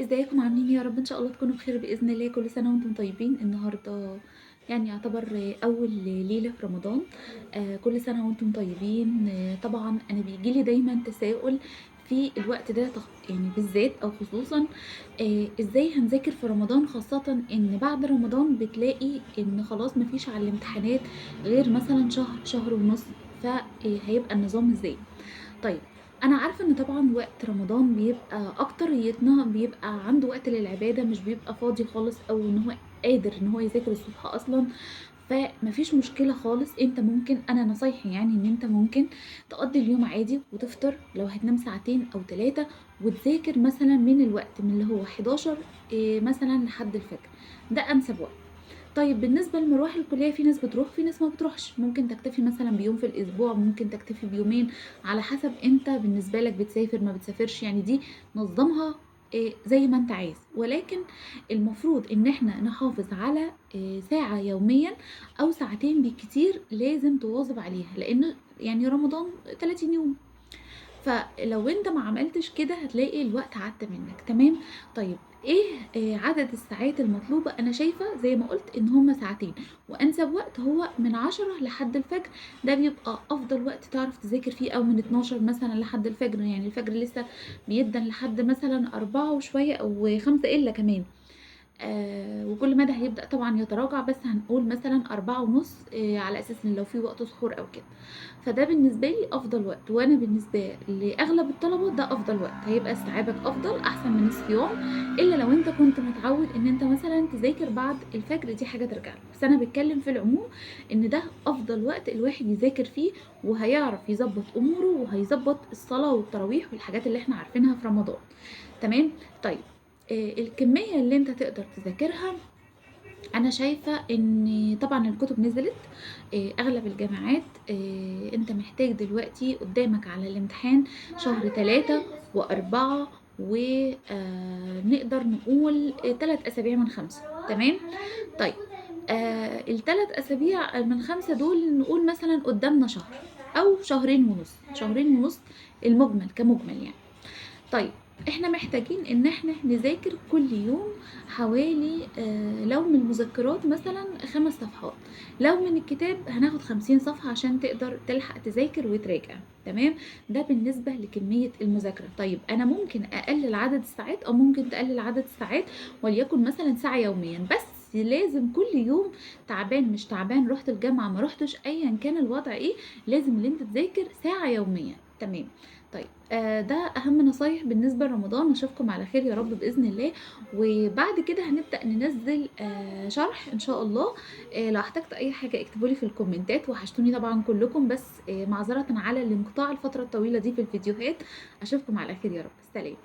ازيكم عاملين ايه؟ يا رب ان شاء الله تكونوا بخير باذن الله. كل سنه وانتم طيبين. النهارده يعني يعتبر اول ليله في رمضان. كل سنه وانتم طيبين. طبعا انا بيجيلي دايما تساؤل في الوقت ده، يعني بالذات او خصوصا ازاي هنذاكر في رمضان، خاصه ان بعد رمضان بتلاقي ان خلاص مفيش على الامتحانات غير مثلا شهر ونص. فهيبقى النظام ازاي؟ طيب، أنا عارفة إن طبعًا وقت رمضان بيبقى أكتريتنا بيبقى عنده وقت للعبادة، مش بيبقى فاضي خالص أو إن هو قادر إن هو يذاكر الصبح أصلًا. فما فيش مشكلة خالص، أنت ممكن، أنا نصايحي يعني إن أنت ممكن تقضّي اليوم عادي وتفطر لو هتنام ساعتين أو 3 وتذاكر مثلًا من الوقت من اللي هو 11 مثلًا لحد الفجر، ده أنسب وقت. طيب بالنسبة لمروح الكلية، في ناس بتروح في ناس ما بتروحش، ممكن تكتفي مثلا بيوم في الأسبوع، ممكن تكتفي بيومين، على حسب انت بالنسبة لك بتسافر ما بتسافرش، يعني دي نظمها زي ما انت عايز. ولكن المفروض ان احنا نحافظ على ساعة يوميا او ساعتين بالكتير، لازم تواظب عليها، لان يعني رمضان 30 يوم. فلو أنت ما عملتش كده هتلاقي الوقت عدّى منّك، تمام؟ طيب إيه عدد الساعات المطلوبة؟ أنا شايفة زي ما قُلت إن هُم ساعتين، وأنسب وقت هو من 10 لحد الفجر، ده بيبقى أفضل وقت تعرف تذاكر فيه، أو من 12 مثلًا لحد الفجر، يعني الفجر لسه بيدَّن لحد مثلًا 16:00 وشوية أو 5 إلا كمان. وكل مدى هيبدأ طبعًا يتراجع، بس هنقول مثلًا 16:30، على أساس إن لو في وقت سحور أو كده. فده بالنسبة لي أفضل وقت، وأنا بالنسبة لأغلب الطلبة ده أفضل وقت، هيبقى استيعابك أفضل، أحسن من الصيام، إلا لو أنت كنت متعود إن أنت مثلًا تذاكر بعد الفجر، دي حاجة ترجع لك، بس أنا باتكلم في العموم إن ده أفضل وقت الواحد يذاكر فيه، وهيعرف يضبّط أموره، وهيضبّط الصلاة والتراويح والحاجات اللي إحنا عارفينها في رمضان، تمام؟ طيب، الكمية اللي أنت تقدر تذاكرها، أنا شايفة إن طبعًا الكتب نزلت، أغلب الجامعات، أنت محتاج دلوقتي قدّامك على الامتحان شهر 3 و4 و نقدر نقول 3 أسابيع من 5، تمام؟ طيب، ال3 أسابيع من 5 دول نقول مثلًا قدّامنا شهر أو شهرين ونُص، شهرين ونُص المُجمل كمُجمل يعني. طيب، إحنا محتاجين إن إحنا نذاكر كل يوم حوالي، لو من المذكرات مثلًا 5 صفحات، لو من الكتاب هناخد 50 صفحة عشان تقدر تلحق تذاكر وتراجع، تمام؟ ده بالنسبة لكمية المذاكرة. طيب أنا ممكن أقلل عدد الساعات، أو ممكن تقلل عدد الساعات وليكن مثلًا ساعة يوميًا، بس لازم كل يوم، تعبان مش تعبان، رُحت الجامعة ما رُحتش، أيًا كان الوضع إيه، لازم إن أنت تذاكر ساعة يوميًا، تمام؟ طيب، ده أهم نصايح بالنسبة لرمضان. أشوفكم على خير يا رب بإذن الله، وبعد كده هنبدأ ننزّل شرح إن شاء الله. لو احتجتوا أي حاجة اكتبوا لي في الكومنتات، وحشتوني طبعًا كلكم، بس معذرةً على الانقطاع الفترة الطويلة دي في الفيديوهات. أشوفكم على خير يا رب، سلام.